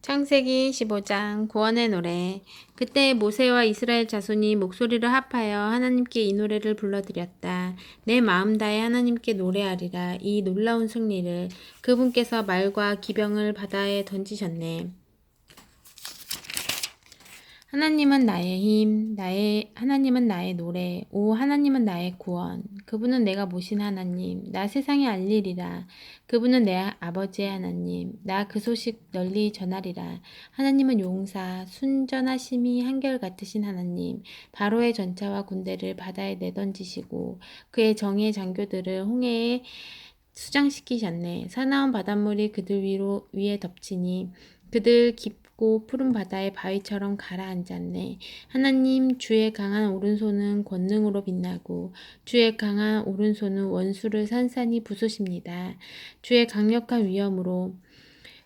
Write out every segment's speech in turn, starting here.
창세기 15장 구원의 노래. 그때 모세와 이스라엘 자손이 목소리를 합하여 하나님께 이 노래를 불러드렸다. 내 마음 다해 하나님께 노래하리라. 이 놀라운 승리를 그분께서 말과 기병을 바다에 던지셨네. 하나님은 나의 힘, 하나님은 나의 노래, 오 하나님은 나의 구원. 그분은 내가 모신 하나님, 나 세상에 알리리라. 그분은 내 아버지의 하나님, 나 그 소식 널리 전하리라. 하나님은 용사, 순전하심이 한결같으신 하나님, 바로의 전차와 군대를 바다에 내던지시고 그의 정예 장교들을 홍해에 수장시키셨네. 사나운 바닷물이 그들 위에 덮치니 그들 깊고 푸른 바다의 바위처럼 가라앉았네. 하나님 주의 강한 오른손은 권능으로 빛나고 주의 강한 오른손은 원수를 산산이 부수십니다. 주의 강력한 위엄으로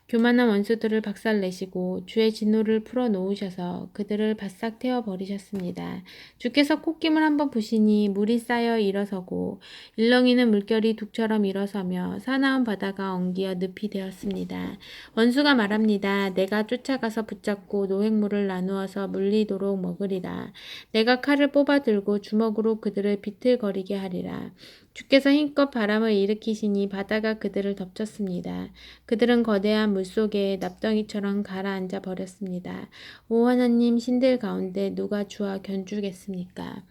교만한 원수들을 박살내시고 주의 진노를 풀어놓으셔서 그들을 바싹 태워버리셨습니다. 주께서 콧김을 한번 부시니 물이 쌓여 일어서고 일렁이는 물결이 둑처럼 일어서며 사나운 바다가 엉기어 늪이 되었습니다. 원수가 말합니다. 내가 쫓아가서 붙잡고 노획물을 나누어서 물리도록 먹으리라. 내가 칼을 뽑아들고 주먹으로 그들을 비틀거리게 하리라. 주께서 힘껏 바람을 일으키시니 바다가 그들을 덮쳤습니다. 그들은 거대한 물속에 납덩이처럼 가라앉아 버렸습니다. 오 하나님 신들 가운데 누가 주와 견주겠습니까?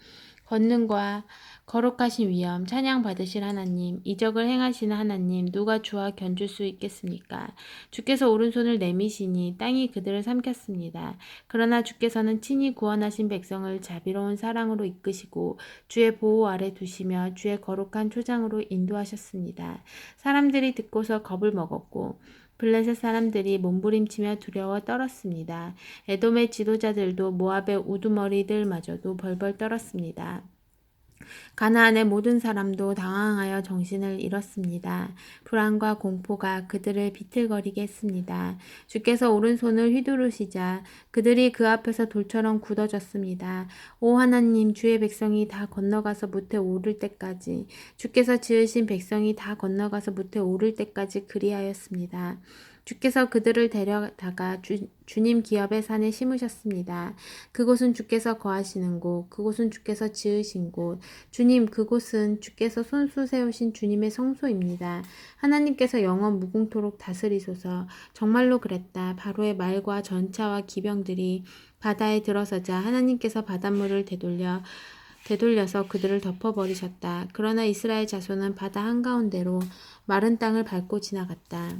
권능과 거룩하신 위엄 찬양 받으실 하나님, 이적을 행하시는 하나님, 누가 주와 견줄 수 있겠습니까? 주께서 오른손을 내미시니 땅이 그들을 삼켰습니다. 그러나 주께서는 친히 구원하신 백성을 자비로운 사랑으로 이끄시고 주의 보호 아래 두시며 주의 거룩한 초장으로 인도하셨습니다. 사람들이 듣고서 겁을 먹었고 블레셋 사람들이 몸부림치며 두려워 떨었습니다. 에돔의 지도자들도 모압의 우두머리들마저도 벌벌 떨었습니다. 가나안의 모든 사람도 당황하여 정신을 잃었습니다. 불안과 공포가 그들을 비틀거리게 했습니다. 주께서 오른손을 휘두르시자 그들이 그 앞에서 돌처럼 굳어졌습니다. 오 하나님, 주의 백성이 다 건너가서 못에 오를 때까지, 주께서 지으신 백성이 다 건너가서 못에 오를 때까지 그리하였습니다. 주께서 그들을 데려다가 주님 기업의 산에 심으셨습니다. 그곳은 주께서 거하시는 곳, 그곳은 주께서 지으신 곳, 주님 그곳은 주께서 손수 세우신 주님의 성소입니다. 하나님께서 영원 무궁토록 다스리소서. 정말로 그랬다. 바로의 말과 전차와 기병들이 바다에 들어서자 하나님께서 바닷물을 되돌려서 그들을 덮어버리셨다. 그러나 이스라엘 자손은 바다 한가운데로 마른 땅을 밟고 지나갔다.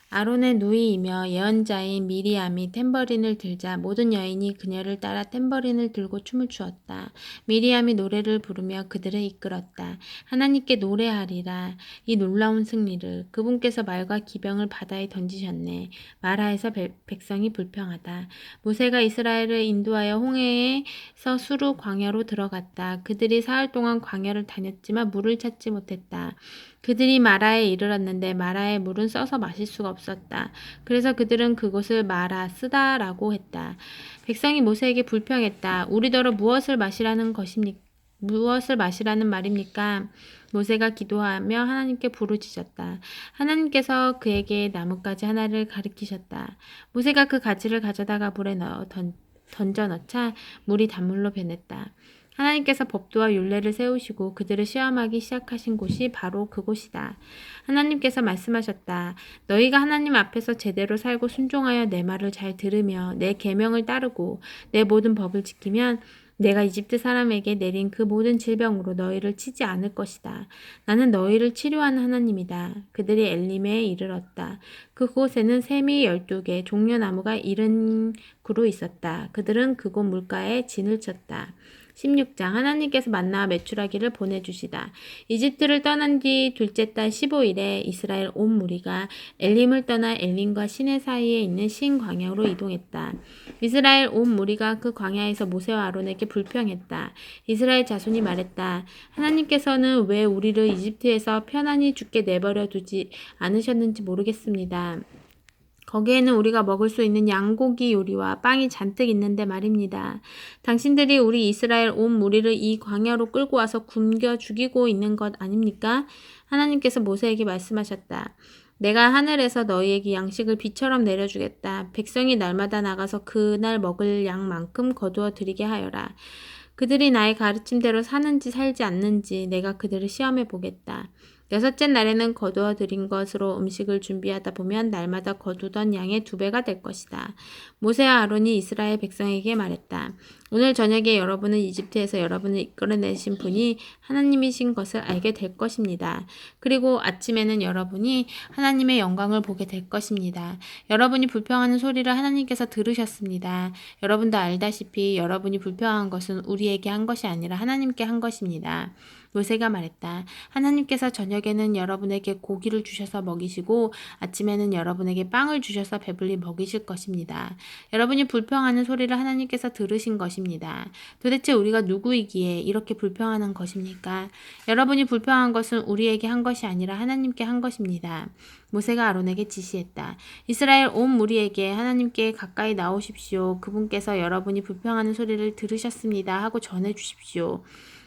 아론의 누이이며 예언자인 미리암이 탬버린을 들자 모든 여인이 그녀를 따라 탬버린을 들고 춤을 추었다. 미리암이 노래를 부르며 그들을 이끌었다. 하나님께 노래하리라. 이 놀라운 승리를 그분께서 말과 기병을 바다에 던지셨네. 마라에서 백성이 불평하다. 모세가 이스라엘을 인도하여 홍해에서 수루 광야로 들어갔다. 그들이 사흘 동안 광야를 다녔지만 물을 찾지 못했다. 그들이 마라에 이르렀는데 마라의 물은 써서 마실 수가 없었다. 그래서 그들은 그곳을 마라 쓰다라고 했다. 백성이 모세에게 불평했다. 우리더러 무엇을 마시라는 말입니까? 모세가 기도하며 하나님께 부르짖었다. 하나님께서 그에게 나뭇가지 하나를 가리키셨다. 모세가 그 가지를 가져다가 물에 넣어 던져 넣자 물이 단물로 변했다. 하나님께서 법도와 율례를 세우시고 그들을 시험하기 시작하신 곳이 바로 그곳이다. 하나님께서 말씀하셨다. 너희가 하나님 앞에서 제대로 살고 순종하여 내 말을 잘 들으며 내 계명을 따르고 내 모든 법을 지키면 내가 이집트 사람에게 내린 그 모든 질병으로 너희를 치지 않을 것이다. 나는 너희를 치료하는 하나님이다. 그들이 엘림에 이르렀다. 그곳에는 샘이 12개, 종려나무가 70그루 있었다. 그들은 그곳 물가에 진을 쳤다. 16장 하나님께서 만나와 메추라기를 보내주시다. 이집트를 떠난 뒤 둘째 달 15일에 이스라엘 온 무리가 엘림을 떠나 엘림과 시내 사이에 있는 신 광야로 이동했다. 이스라엘 온 무리가 그 광야에서 모세와 아론에게 불평했다. 이스라엘 자손이 말했다. 하나님께서는 왜 우리를 이집트에서 편안히 죽게 내버려 두지 않으셨는지 모르겠습니다. 거기에는 우리가 먹을 수 있는 양고기 요리와 빵이 잔뜩 있는데 말입니다. 당신들이 우리 이스라엘 온 무리를 이 광야로 끌고 와서 굶겨 죽이고 있는 것 아닙니까? 하나님께서 모세에게 말씀하셨다. 내가 하늘에서 너희에게 양식을 비처럼 내려주겠다. 백성이 날마다 나가서 그날 먹을 양만큼 거두어 드리게 하여라. 그들이 나의 가르침대로 사는지 살지 않는지 내가 그들을 시험해 보겠다. 여섯째 날에는 거두어 들인 것으로 음식을 준비하다 보면 날마다 거두던 양의 2배가 될 것이다. 모세와 아론이 이스라엘 백성에게 말했다. 오늘 저녁에 여러분은 이집트에서 여러분을 이끌어내신 분이 하나님이신 것을 알게 될 것입니다. 그리고 아침에는 여러분이 하나님의 영광을 보게 될 것입니다. 여러분이 불평하는 소리를 하나님께서 들으셨습니다. 여러분도 알다시피 여러분이 불평한 것은 우리에게 한 것이 아니라 하나님께 한 것입니다. 모세가 말했다. 하나님께서 저녁에는 여러분에게 고기를 주셔서 먹이시고 아침에는 여러분에게 빵을 주셔서 배불리 먹이실 것입니다. 여러분이 불평하는 소리를 하나님께서 들으신 것입니다. 도대체 우리가 누구이기에 이렇게 불평하는 것입니까? 여러분이 불평한 것은 우리에게 한 것이 아니라 하나님께 한 것입니다. 모세가 아론에게 지시했다. 이스라엘 온 무리에게 하나님께 가까이 나오십시오. 그분께서 여러분이 불평하는 소리를 들으셨습니다 하고 전해 주십시오.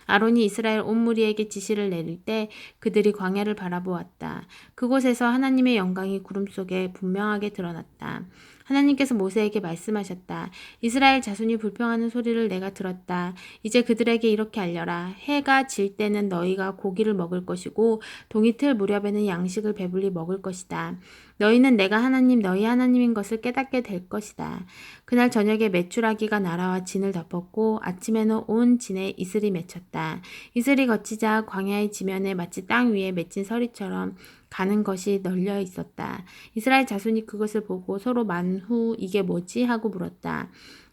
아론이 이스라엘 온 무리에게 지시를 내릴 때 그들이 광야를 바라보았다. 그곳에서 하나님의 영광이 구름 속에 분명하게 드러났다. 하나님께서 모세에게 말씀하셨다. 이스라엘 자손이 불평하는 소리를 내가 들었다. 이제 그들에게 이렇게 알려라. 해가 질 때는 너희가 고기를 먹을 것이고 동이 틀 무렵에는 양식을 배불리 먹을 것이다. 너희는 내가 하나님 너희 하나님인 것을 깨닫게 될 것이다. 그날 저녁에 메추라기가 날아와 진을 덮었고 아침에는 온 진에 이슬이 맺혔다. 이슬이 거치자 광야의 지면에 마치 땅 위에 맺힌 서리처럼 가는 것이 널려 있었다. 이스라엘 자손이 그것을 보고 서로 만후 이게 뭐지? 하고 물었다.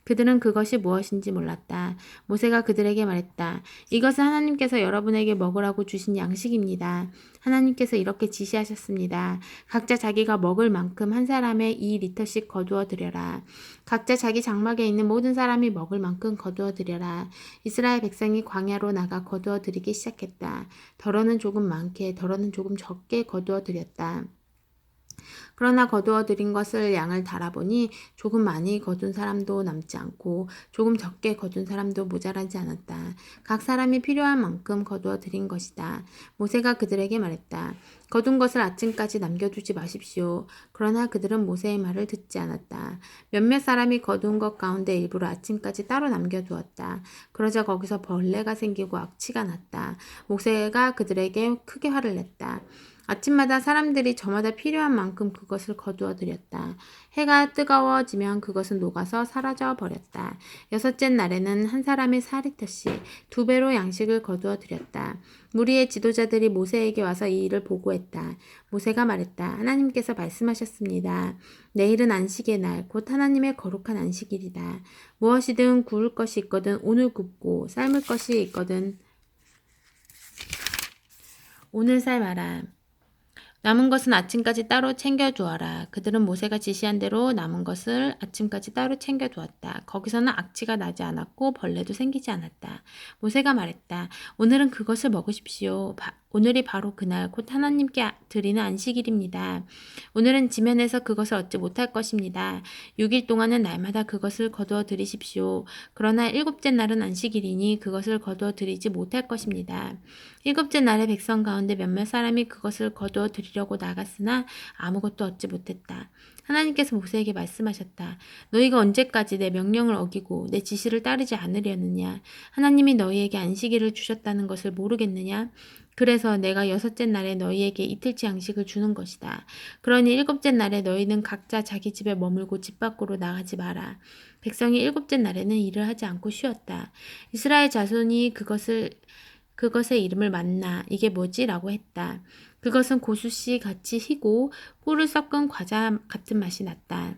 그들은 그것이 무엇인지 몰랐다. 모세가 그들에게 말했다. 이것은 하나님께서 여러분에게 먹으라고 주신 양식입니다. 하나님께서 이렇게 지시하셨습니다. 각자 자기가 먹을 만큼 한 사람에 2리터씩 거두어 드려라. 각자 자기 장막에 있는 모든 사람이 먹을 만큼 거두어 드려라. 이스라엘 백성이 광야로 나가 거두어 드리기 시작했다. 덜어는 조금 많게, 덜어는 조금 적게 거두어 드렸다. 그러나 거두어 들인 것을 양을 달아보니 조금 많이 거둔 사람도 남지 않고 조금 적게 거둔 사람도 모자라지 않았다. 각 사람이 필요한 만큼 거두어 들인 것이다. 모세가 그들에게 말했다. 거둔 것을 아침까지 남겨두지 마십시오. 그러나 그들은 모세의 말을 듣지 않았다. 몇몇 사람이 거둔 것 가운데 일부러 아침까지 따로 남겨두었다. 그러자 거기서 벌레가 생기고 악취가 났다. 모세가 그들에게 크게 화를 냈다. 아침마다 사람들이 저마다 필요한 만큼 그것을 거두어 드렸다. 해가 뜨거워지면 그것은 녹아서 사라져 버렸다. 여섯째 날에는 한 사람의 4리터씩 2배로 양식을 거두어 드렸다. 무리의 지도자들이 모세에게 와서 이 일을 보고했다. 모세가 말했다. 하나님께서 말씀하셨습니다. 내일은 안식의 날, 곧 하나님의 거룩한 안식일이다. 무엇이든 구울 것이 있거든 오늘 굽고 삶을 것이 있거든 오늘 삶아라. 남은 것은 아침까지 따로 챙겨두어라. 그들은 모세가 지시한 대로 남은 것을 아침까지 따로 챙겨두었다. 거기서는 악취가 나지 않았고 벌레도 생기지 않았다. 모세가 말했다. 오늘은 그것을 먹으십시오. 오늘이 바로 그날 곧 하나님께 드리는 안식일입니다. 오늘은 지면에서 그것을 얻지 못할 것입니다. 6일 동안은 날마다 그것을 거두어 드리십시오. 그러나 7째 날은 안식일이니 그것을 거두어 드리지 못할 것입니다. 7째 날에 백성 가운데 몇몇 사람이 그것을 거두어 드리려고 나갔으나 아무것도 얻지 못했다. 하나님께서 모세에게 말씀하셨다. 너희가 언제까지 내 명령을 어기고 내 지시를 따르지 않으려느냐? 하나님이 너희에게 안식일을 주셨다는 것을 모르겠느냐? 그래서 내가 6째 날에 너희에게 이틀치 양식을 주는 것이다. 그러니 7째 날에 너희는 각자 자기 집에 머물고 집 밖으로 나가지 마라. 백성이 7째 날에는 일을 하지 않고 쉬었다. 이스라엘 자손이 그것의 이름을 만나 이게 뭐지? 라고 했다. 그것은 고수씨 같이 희고 꿀을 섞은 과자 같은 맛이 났다.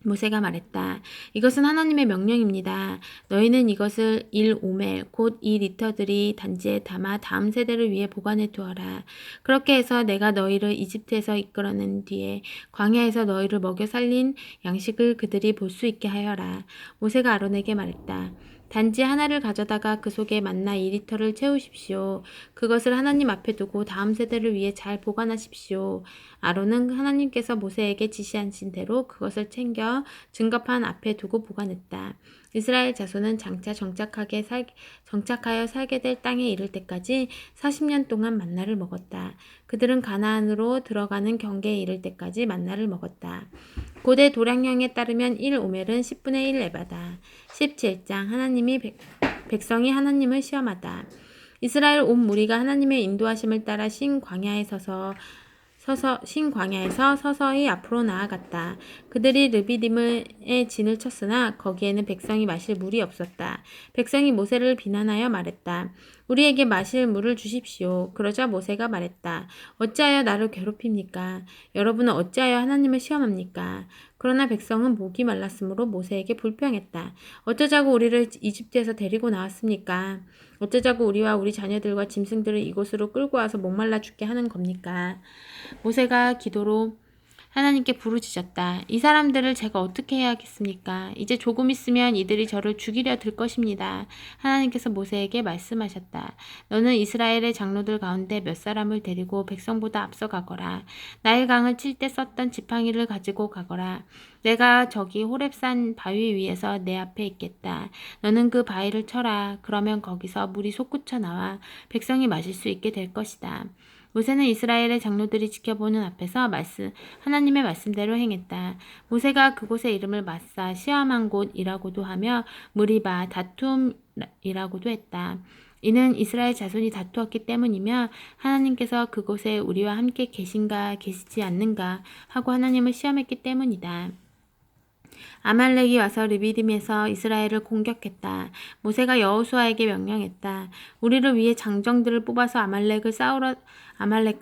모세가 말했다. 이것은 하나님의 명령입니다. 너희는 이것을 1오멜 곧 2리터들이 단지에 담아 다음 세대를 위해 보관해 두어라. 그렇게 해서 내가 너희를 이집트에서 이끌어낸 뒤에 광야에서 너희를 먹여 살린 양식을 그들이 볼 수 있게 하여라. 모세가 아론에게 말했다. 단지 하나를 가져다가 그 속에 만나 2리터를 채우십시오. 그것을 하나님 앞에 두고 다음 세대를 위해 잘 보관하십시오. 아론은 하나님께서 모세에게 지시하신 대로 그것을 챙겨 증거판 앞에 두고 보관했다. 이스라엘 자손은 장차 정착하여 살게 될 땅에 이를 때까지 40년 동안 만나를 먹었다. 그들은 가나안으로 들어가는 경계에 이를 때까지 만나를 먹었다. 고대 도량령에 따르면 1오멜은 10분의 1 에바다. 17장 백성이 하나님을 시험하다. 이스라엘 온 무리가 하나님의 인도하심을 따라 신광야에서 서서히 앞으로 나아갔다. 그들이 르비딤의 진을 쳤으나 거기에는 백성이 마실 물이 없었다. 백성이 모세를 비난하여 말했다. 우리에게 마실 물을 주십시오. 그러자 모세가 말했다. 어찌하여 나를 괴롭힙니까? 여러분은 어찌하여 하나님을 시험합니까? 그러나 백성은 목이 말랐으므로 모세에게 불평했다. 어쩌자고 우리를 이집트에서 데리고 나왔습니까? 어쩌자고 우리와 우리 자녀들과 짐승들을 이곳으로 끌고 와서 목말라 죽게 하는 겁니까? 모세가 기도로 하나님께 부르짖었다. 이 사람들을 제가 어떻게 해야겠습니까? 이제 조금 있으면 이들이 저를 죽이려 들 것입니다. 하나님께서 모세에게 말씀하셨다. 너는 이스라엘의 장로들 가운데 몇 사람을 데리고 백성보다 앞서 가거라. 나일강을 칠 때 썼던 지팡이를 가지고 가거라. 내가 저기 호렙산 바위 위에서 내 앞에 있겠다. 너는 그 바위를 쳐라. 그러면 거기서 물이 솟구쳐 나와 백성이 마실 수 있게 될 것이다. 모세는 이스라엘의 장로들이 지켜보는 앞에서 하나님의 말씀대로 행했다. 모세가 그곳의 이름을 마사 시험한 곳이라고도 하며 무리바 다툼이라고도 했다. 이는 이스라엘 자손이 다투었기 때문이며 하나님께서 그곳에 우리와 함께 계신가 계시지 않는가 하고 하나님을 시험했기 때문이다. 아말렉이 와서 르비딤에서 이스라엘을 공격했다. 모세가 여호수아에게 명령했다. 우리를 위해 장정들을 뽑아서 아말렉과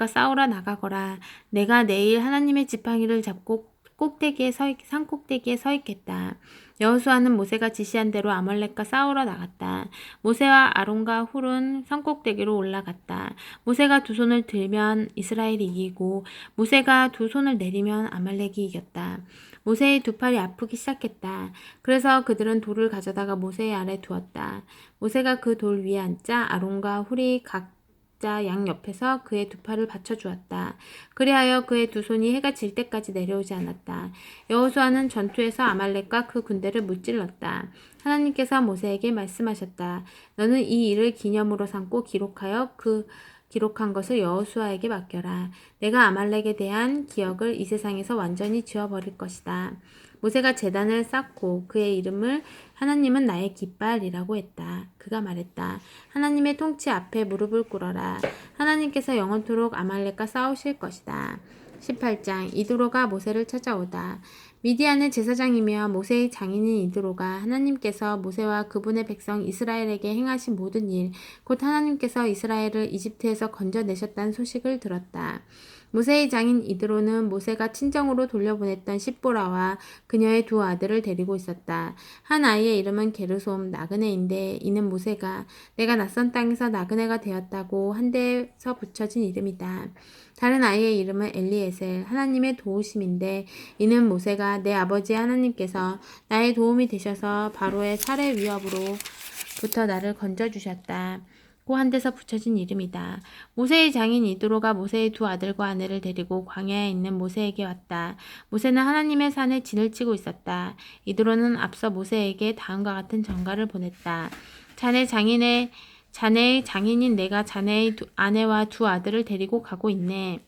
싸우러 나가거라. 내가 내일 하나님의 지팡이를 잡고 산꼭대기에 서 있겠다. 여호수아는 모세가 지시한 대로 아말렉과 싸우러 나갔다. 모세와 아론과 훌은 산꼭대기로 올라갔다. 모세가 두 손을 들면 이스라엘이 이기고 모세가 두 손을 내리면 아말렉이 이겼다. 모세의 두 팔이 아프기 시작했다. 그래서 그들은 돌을 가져다가 모세의 아래 두었다. 모세가 그 돌 위에 앉자 아론과 훌이 각자 양 옆에서 그의 두 팔을 받쳐주었다. 그리하여 그의 두 손이 해가 질 때까지 내려오지 않았다. 여호수아는 전투에서 아말렉과 그 군대를 무찔렀다. 하나님께서 모세에게 말씀하셨다. 너는 이 일을 기념으로 삼고 기록한 것을 여호수아에게 맡겨라. 내가 아말렉에 대한 기억을 이 세상에서 완전히 지워버릴 것이다. 모세가 제단을 쌓고 그의 이름을 하나님은 나의 깃발이라고 했다. 그가 말했다. 하나님의 통치 앞에 무릎을 꿇어라. 하나님께서 영원토록 아말렉과 싸우실 것이다. 18장 이드로가 모세를 찾아오다. 미디안의 제사장이며 모세의 장인인 이드로가 하나님께서 모세와 그분의 백성 이스라엘에게 행하신 모든 일, 곧 하나님께서 이스라엘을 이집트에서 건져내셨다는 소식을 들었다. 모세의 장인 이드로는 모세가 친정으로 돌려보냈던 십보라와 그녀의 두 아들을 데리고 있었다. 한 아이의 이름은 게르솜 나그네인데 이는 모세가 내가 낯선 땅에서 나그네가 되었다고 한 데서 붙여진 이름이다. 다른 아이의 이름은 엘리에셀 하나님의 도우심인데 이는 모세가 내 아버지 하나님께서 나의 도움이 되셔서 바로의 살해 위협으로부터 나를 건져주셨다. 고 한 데서 붙여진 이름이다. 모세의 장인 이드로가 모세의 두 아들과 아내를 데리고 광야에 있는 모세에게 왔다. 모세는 하나님의 산에 진을 치고 있었다. 이드로는 앞서 모세에게 다음과 같은 전가를 보냈다. 자네의 장인인 내가 자네의 아내와 두 아들을 데리고 가고 있네.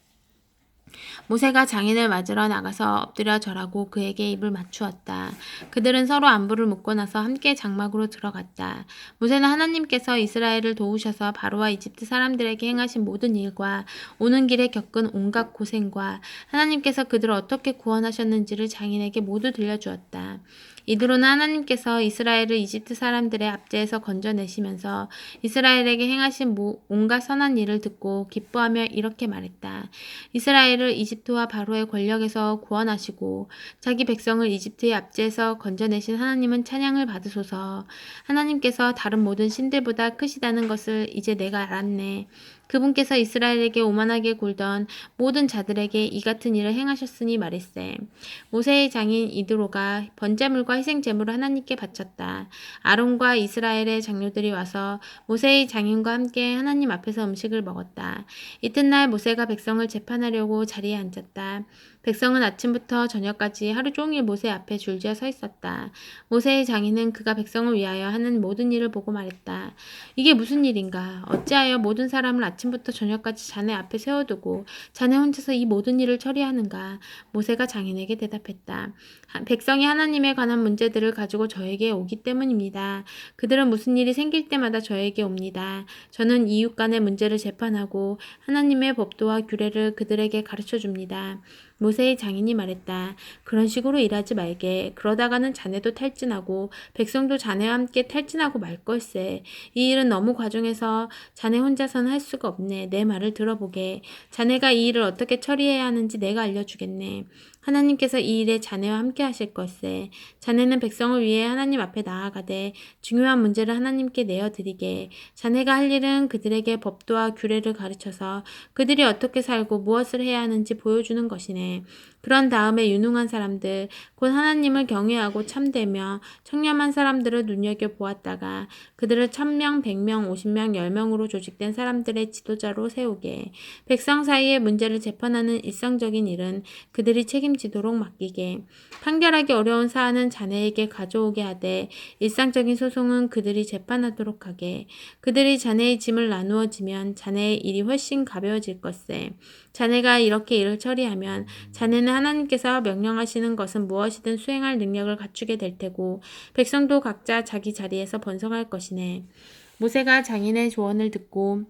모세가 장인을 맞으러 나가서 엎드려 절하고 그에게 입을 맞추었다. 그들은 서로 안부를 묻고 나서 함께 장막으로 들어갔다. 모세는 하나님께서 이스라엘을 도우셔서 바로와 이집트 사람들에게 행하신 모든 일과 오는 길에 겪은 온갖 고생과 하나님께서 그들을 어떻게 구원하셨는지를 장인에게 모두 들려주었다. 이드로는 하나님께서 이스라엘을 이집트 사람들의 압제에서 건져내시면서 이스라엘에게 행하신 온갖 선한 일을 듣고 기뻐하며 이렇게 말했다. 이스라엘을 이집트와 바로의 권력에서 구원하시고 자기 백성을 이집트의 압제에서 건져내신 하나님은 찬양을 받으소서. 하나님께서 다른 모든 신들보다 크시다는 것을 이제 내가 알았네. 그분께서 이스라엘에게 오만하게 굴던 모든 자들에게 이 같은 일을 행하셨으니 말일세. 모세의 장인 이드로가 번제물과 제사과 희생 제물을 하나님께 바쳤다. 아론과 이스라엘의 장로들이 와서 모세의 장인과 함께 하나님 앞에서 음식을 먹었다. 이튿날 모세가 백성을 재판하려고 자리에 앉았다. 백성은 아침부터 저녁까지 하루 종일 모세 앞에 줄지어 서 있었다. 모세의 장인은 그가 백성을 위하여 하는 모든 일을 보고 말했다. 이게 무슨 일인가? 어찌하여 모든 사람을 아침부터 저녁까지 자네 앞에 세워두고 자네 혼자서 이 모든 일을 처리하는가? 모세가 장인에게 대답했다. 백성이 하나님에 관한 문제들을 가지고 저에게 오기 때문입니다. 그들은 무슨 일이 생길 때마다 저에게 옵니다. 저는 이웃 간의 문제를 재판하고 하나님의 법도와 규례를 그들에게 가르쳐 줍니다. 모세의 장인이 말했다. 그런 식으로 일하지 말게. 그러다가는 자네도 탈진하고 백성도 자네와 함께 탈진하고 말 걸세. 이 일은 너무 과중해서 자네 혼자서는 할 수가 없네. 내 말을 들어보게. 자네가 이 일을 어떻게 처리해야 하는지 내가 알려주겠네. 하나님께서 이 일에 자네와 함께 하실 것세. 자네는 백성을 위해 하나님 앞에 나아가되 중요한 문제를 하나님께 내어드리게. 자네가 할 일은 그들에게 법도와 규례를 가르쳐서 그들이 어떻게 살고 무엇을 해야 하는지 보여주는 것이네. 그런 다음에 유능한 사람들, 곧 하나님을 경외하고 참되며 청렴한 사람들을 눈여겨보았다가 그들을 1000명, 100명, 50명, 10명으로 조직된 사람들의 지도자로 세우게. 백성 사이의 문제를 재판하는 일상적인 일은 그들이 책임지도록 맡기게. 판결하기 어려운 사안은 자네에게 가져오게 하되 일상적인 소송은 그들이 재판하도록 하게. 그들이 자네의 짐을 나누어지면 자네의 일이 훨씬 가벼워질 것세. 자네가 이렇게 일을 처리하면 자네는 하나님께서 명령하시는 것은 무엇이든 수행할 능력을 갖추게 될 테고 백성도 각자 자기 자리에서 번성할 것이네. 모세가 장인의 조언을 듣고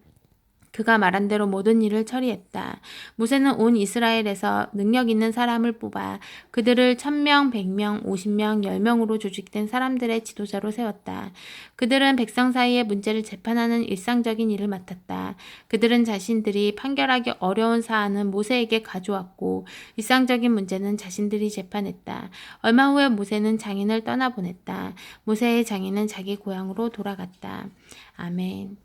그가 말한 대로 모든 일을 처리했다. 모세는 온 이스라엘에서 능력 있는 사람을 뽑아 그들을 1000명, 100명, 50명, 10명으로 조직된 사람들의 지도자로 세웠다. 그들은 백성 사이의 문제를 재판하는 일상적인 일을 맡았다. 그들은 자신들이 판결하기 어려운 사안은 모세에게 가져왔고 일상적인 문제는 자신들이 재판했다. 얼마 후에 모세는 장인을 떠나보냈다. 모세의 장인은 자기 고향으로 돌아갔다. 아멘.